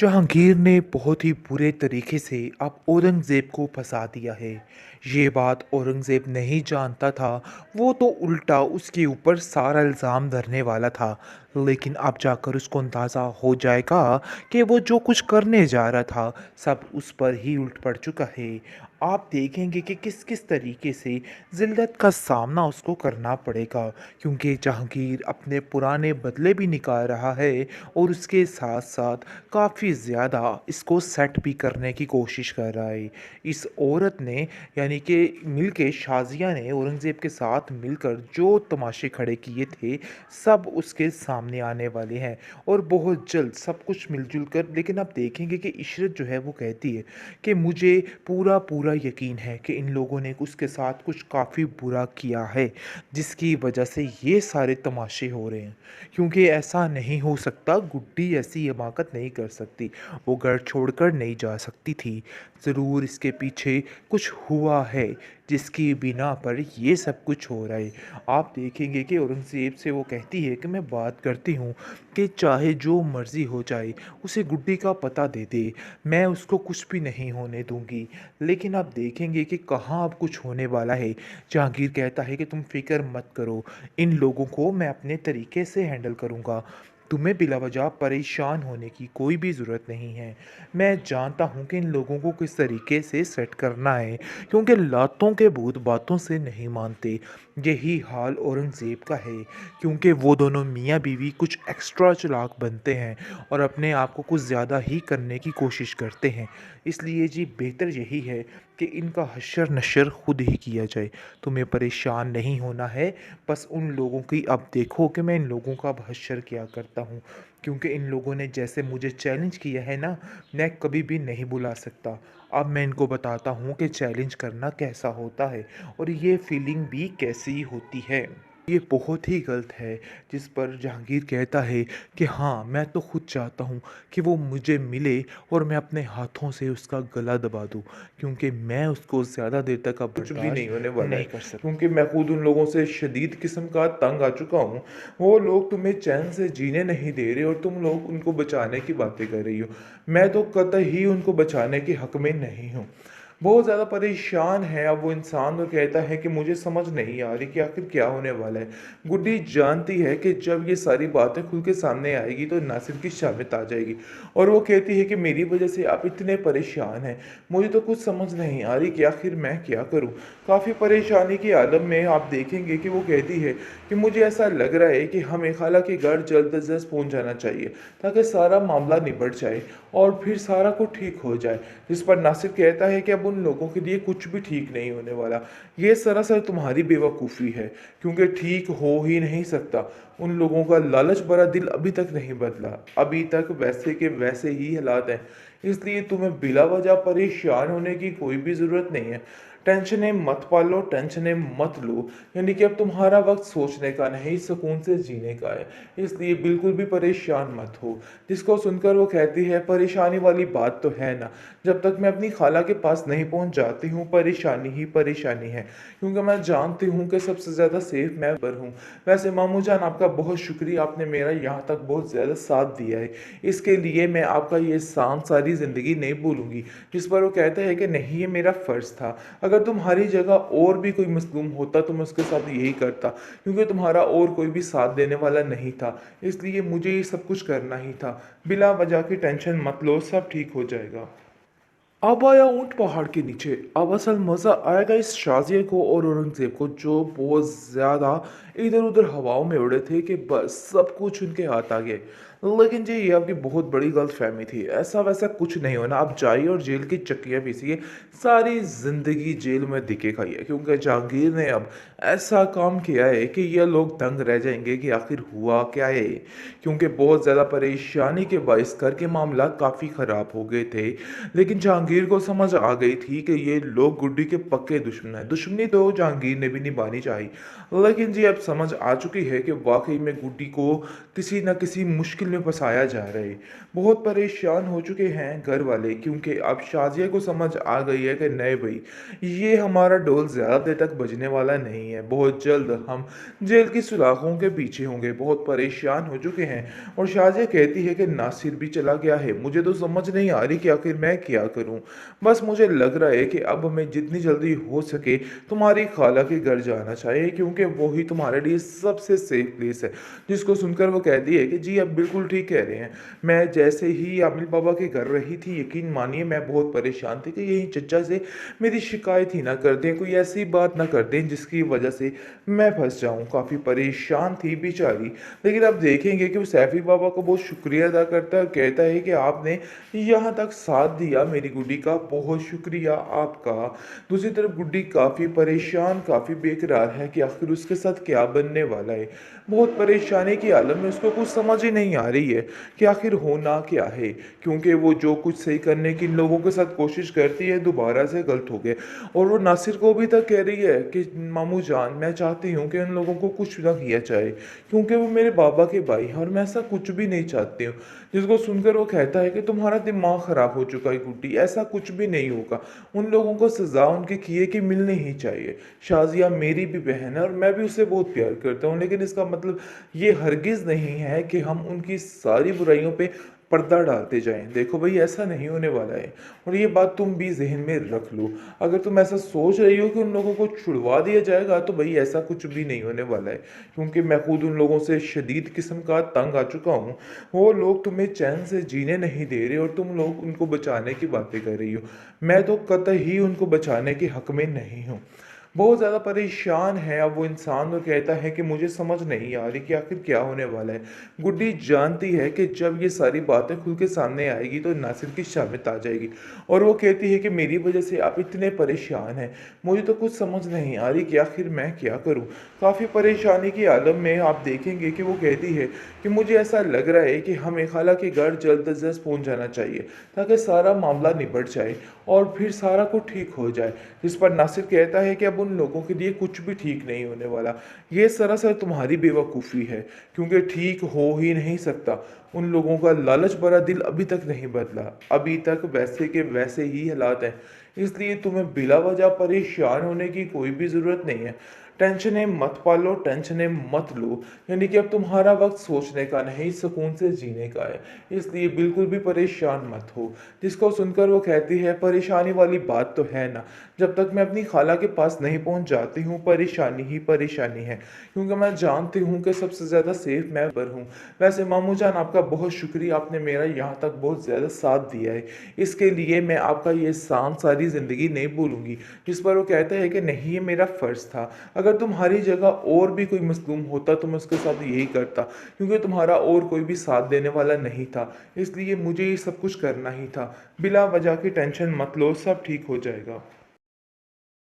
जहांगीर ने बहुत ही बुरे तरीके से अब औरंगज़ेब को फंसा दिया है। ये बात औरंगज़ेब नहीं जानता था। वो तो उल्टा उसके ऊपर सारा इल्ज़ाम धरने वाला था। लेकिन अब जाकर उसको अंदाज़ा हो जाएगा कि वो जो कुछ करने जा रहा था सब उस पर ही उल्ट पड़ चुका है। आप देखेंगे कि किस किस तरीके से ज़िल्लत का सामना उसको करना पड़ेगा, क्योंकि जहांगीर अपने पुराने बदले भी निकाल रहा है और उसके साथ साथ काफ़ी ज़्यादा इसको सेट भी करने की कोशिश कर रहा है। इस औरत ने यानी कि मिलके शाज़िया ने औरंगज़ेब के साथ मिलकर जो तमाशे खड़े किए थे सब उसके सामने आने वाले हैं और बहुत जल्द सब कुछ मिलजुल कर। लेकिन आप देखेंगे कि इशरत जो है वो कहती है कि मुझे पूरा पूरा यकीन है कि इन लोगों ने उसके साथ कुछ काफ़ी बुरा किया है जिसकी वजह से ये सारे तमाशे हो रहे हैं। क्योंकि ऐसा नहीं हो सकता, गुड्डी ऐसी हिमाकत नहीं कर सकती, वो घर छोड़कर नहीं जा सकती थी। ज़रूर इसके पीछे कुछ हुआ है जिसकी बिना पर ये सब कुछ हो रहा है। आप देखेंगे कि औरंगज़ेब से वो कहती है कि मैं बात करती हूँ कि चाहे जो मर्ज़ी हो जाए उसे गुड्डी का पता दे दे, मैं उसको कुछ भी नहीं होने दूंगी। लेकिन आप देखेंगे कि कहाँ अब कुछ होने वाला है। जहांगीर कहता है कि तुम फिक्र मत करो, इन लोगों को मैं अपने तरीके से हैंडल करूँगा, तुम्हें बिलावजह परेशान होने की कोई भी ज़रूरत नहीं है। मैं जानता हूँ कि इन लोगों को किस तरीके से सेट करना है, क्योंकि लातों के भूत बातों से नहीं मानते। यही हाल औरंगज़ेब का है, क्योंकि वो दोनों मियाँ बीवी कुछ एक्स्ट्रा चालाक बनते हैं और अपने आप को कुछ ज़्यादा ही करने की कोशिश करते हैं। इसलिए जी बेहतर यही है कि इनका हशर नशर खुद ही किया जाए। तुम्हें परेशान नहीं होना है, बस उन लोगों की अब देखो कि मैं इन लोगों का अब हशर क्या करता हूँ। क्योंकि इन लोगों ने जैसे मुझे चैलेंज किया है ना, मैं कभी भी नहीं बुला सकता। अब मैं इनको बताता हूँ कि चैलेंज करना कैसा होता है और ये फीलिंग भी कैसी होती है। ये बहुत ही गलत है। जिस पर जहांगीर कहता है कि हाँ, मैं तो खुद चाहता हूँ कि वो मुझे मिले और मैं अपने हाथों से उसका गला दबा दूँ, क्योंकि मैं उसको ज़्यादा देर तक अब कुछ भी नहीं होने बर्दाश्त वाला नहीं है, कर सकता। क्योंकि मैं खुद उन लोगों से शदीद किस्म का तंग आ चुका हूँ। वो लोग तुम्हें चैन से जीने नहीं दे रहे और तुम लोग उनको बचाने की बातें कर रही हो। मैं तो कतई उनको बचाने के हक में नहीं हूँ। बहुत ज़्यादा परेशान है अब वो इंसान और कहता है कि मुझे समझ नहीं आ रही कि आखिर क्या होने वाला है। गुड्डी जानती है कि जब ये सारी बातें खुल के सामने आएगी तो नासिर की शामित आ जाएगी और वो कहती है कि मेरी वजह से आप इतने परेशान हैं, मुझे तो कुछ समझ नहीं आ रही कि आखिर मैं क्या करूं। काफ़ी परेशानी के आलम में आप देखेंगे कि वो कहती है कि मुझे ऐसा लग रहा है कि हमें खाला के घर जल्द अज जल्द पहुंच जाना चाहिए ताकि सारा मामला निबट जाए और फिर सारा कुछ ठीक हो जाए। जिस पर नासिर कहता है कि अब उन लोगों के लिए कुछ भी ठीक नहीं होने वाला, ये सरासर तुम्हारी बेवकूफ़ी है, क्योंकि ठीक हो ही नहीं सकता। उन लोगों का लालच भरा दिल अभी तक नहीं बदला, अभी तक वैसे के वैसे ही हालात हैं। इसलिए तुम्हें बिला वजह परेशान होने की कोई भी ज़रूरत नहीं है। टेंशनें मत पालो, टेंशनें मत लो। यानी कि अब तुम्हारा वक्त सोचने का नहीं, सुकून से जीने का है। इसलिए बिल्कुल भी परेशान मत हो। जिसको सुनकर वो कहती है, परेशानी वाली बात तो है ना, जब तक मैं अपनी खाला के पास नहीं पहुंच जाती हूँ परेशानी ही परेशानी है, क्योंकि मैं जानती हूँ कि सबसे ज़्यादा सेफ मैं पर हूँ। वैसे मामू जान, आपका बहुत शुक्रिया, आपने मेरा यहाँ तक बहुत ज़्यादा साथ दिया है। इसके लिए मैं आपका ये एहसान सारी ज़िंदगी नहीं भूलूंगी। जिस पर वो कहता है कि नहीं, ये मेरा फ़र्ज़ था। अगर तुम्हारी जगह और भी कोई मज़लूम होता तो मैं उसके साथ यही करता, क्योंकि तुम्हारा और कोई भी साथ देने वाला नहीं था। इसलिए मुझे ये सब कुछ करना ही था। बिला वजह की टेंशन मत लो, सब ठीक हो जाएगा। अब आया ऊंट पहाड़ के नीचे। अब असल मज़ा आएगा इस शाजिया को और औरंगज़ेब को, जो बहुत ज़्यादा इधर उधर हवाओं में उड़े थे कि बस सब कुछ उनके हाथ आ गए। लेकिन जी ये आपकी बहुत बड़ी गलतफहमी थी, ऐसा वैसा कुछ नहीं होना। आप जाइए और जेल की चक्कियाँ पीसिए, सारी ज़िंदगी जेल में दिखे खाइए, क्योंकि जहांगीर ने अब ऐसा काम किया है कि ये लोग दंग रह जाएंगे कि आखिर हुआ क्या है। क्योंकि बहुत ज़्यादा परेशानी के बाइस करके मामला काफ़ी ख़राब हो गए थे। लेकिन जहांगीर को समझ आ गई थी कि ये लोग गुड्डी के पक्के दुश्मन हैं। दुश्मनी तो जहांगीर ने भी निभानी चाहिए, लेकिन जी अब समझ आ चुकी है कि वाकई में गुड्डी को किसी न किसी मुश्किल में फंसाया जा रहा है। बहुत परेशान हो चुके हैं घर वाले, क्योंकि अब शाज़िया को समझ आ गई है कि नहीं भई, ये हमारा ढोल ज़्यादा देर तक बजने वाला नहीं है। बहुत जल्द हम जेल की सुलाखों के पीछे होंगे। बहुत परेशान हो चुके हैं और शाज़िया कहती है कि नासिर भी चला गया है। मुझे तो समझ नहीं आ रही कि आखिर मैं क्या करूँ? बस मुझे लग रहा है कि अब हमें जितनी जल्दी हो सके तुम्हारी खाला के घर जाना चाहिए, क्योंकि वो ही तुम्हारे लिए सबसे सेफ प्लेस है। जिसको सुनकर वो कहती है कि जी आप बिल्कुल ठीक कह रहे हैं। मैं जैसे ही आमिर बाबा के घर रही थी, यकीन मानिए मैं बहुत परेशान थी कि यही चचा से मेरी शिकायत ही ना कर दें, कोई ऐसी बात ना कर दें जिसकी वजह से मैं फंस जाऊं। काफ़ी परेशान थी बेचारी। लेकिन अब देखेंगे कि वो सैफी बाबा को बहुत शुक्रिया अदा करता है और कहता है कि आपने यहाँ तक साथ दिया मेरी गुड्डी का, बहुत शुक्रिया आपका। दूसरी तरफ गुड्डी काफ़ी परेशान, काफ़ी बेकरार है कि आखिर उसके साथ क्या बनने वाला है। बहुत परेशानी की आलम में उसको कुछ समझ ही नहीं आ रही है कि आखिर होना क्या है, क्योंकि वो जो कुछ सही करने की इन लोगों के साथ कोशिश करती है दोबारा से गलत हो गए। और वो नासिर को भी तक कह रही है कि मामू जान, मैं चाहती हूँ कि उन लोगों को कुछ ना किया जाए, क्योंकि वो मेरे बाबा के भाई हैं और मैं ऐसा कुछ भी नहीं चाहती हूँ। जिसको सुनकर वो कहता है कि तुम्हारा दिमाग ख़राब हो चुका है गुड्डी, ऐसा कुछ भी नहीं होगा। उन लोगों को सज़ा उनके किए की मिलनी ही चाहिए। शाज़िया मेरी भी बहन है और मैं भी उससे बहुत प्यार करता हूँ, लेकिन इसका मतलब ये हरगिज़ नहीं है कि हम उनकी सारी बुराइयों पे पर्दा डालते जाएं। देखो भाई, ऐसा नहीं होने वाला है और ये बात तुम भी जहन में रख लो। अगर तुम ऐसा सोच रही हो कि उन लोगों को छुड़वा दिया जाएगा, तो भाई ऐसा कुछ भी नहीं होने वाला है, क्योंकि मैं खुद उन लोगों से शदीद किस्म का तंग आ चुका हूँ। वो लोग तुम्हें चैन से जीने नहीं दे रहे और तुम लोग उनको बचाने की बातें कर रही हो। मैं तो कतई उनको बचाने के हक में नहीं हूँ। बहुत ज़्यादा परेशान है अब वो इंसान और कहता है कि मुझे समझ नहीं आ रही कि आखिर क्या होने वाला है। गुड्डी जानती है कि जब ये सारी बातें खुल के सामने आएगी तो नासिर की शामित आ जाएगी और वो कहती है कि मेरी वजह से आप इतने परेशान हैं, मुझे तो कुछ समझ नहीं आ रही कि आखिर मैं क्या करूं। काफ़ी परेशानी की आलम में आप देखेंगे कि वो कहती है कि मुझे ऐसा लग रहा है कि हमें खाला के घर जल्द अज जल्द पहुँच जाना चाहिए, ताकि सारा मामला निबट जाए और फिर सारा कुछ ठीक हो जाए। जिस पर नासिर कहता है कि अब उन लोगों के लिए कुछ भी ठीक नहीं होने वाला। ये सरासर तुम्हारी बेवकूफ़ी है, क्योंकि ठीक हो ही नहीं सकता। उन लोगों का लालच भरा दिल अभी तक नहीं बदला, अभी तक वैसे के वैसे ही हालात हैं। इसलिए तुम्हें बिला वजह परेशान होने की कोई भी ज़रूरत नहीं है। टेंशनें मत पालो, टेंशनें मत लो, यानी कि अब तुम्हारा वक्त सोचने का नहीं, सुकून से जीने का है। इसलिए बिल्कुल भी परेशान मत हो। जिसको सुनकर वो कहती है, परेशानी वाली बात तो है ना, जब तक मैं अपनी खाला के पास नहीं पहुंच जाती हूँ परेशानी ही परेशानी है, क्योंकि मैं जानती हूँ कि सबसे ज़्यादा सेफ मैं पर हूँ। वैसे मामू जान, आपका बहुत शुक्रिया, आपने मेरा यहाँ तक बहुत ज़्यादा साथ दिया है। इसके लिए मैं आपका ये एहसान सारी ज़िंदगी नहीं भूलूंगी। जिस पर वो कहता है कि नहीं, ये मेरा फ़र्ज़ था। अगर तुम्हारी जगह और भी कोई मज़लूम होता तो मैं उसके साथ यही करता, क्योंकि तुम्हारा और कोई भी साथ देने वाला नहीं था। इसलिए मुझे ये सब कुछ करना ही था। बिला वजह की टेंशन मत लो, सब ठीक हो जाएगा।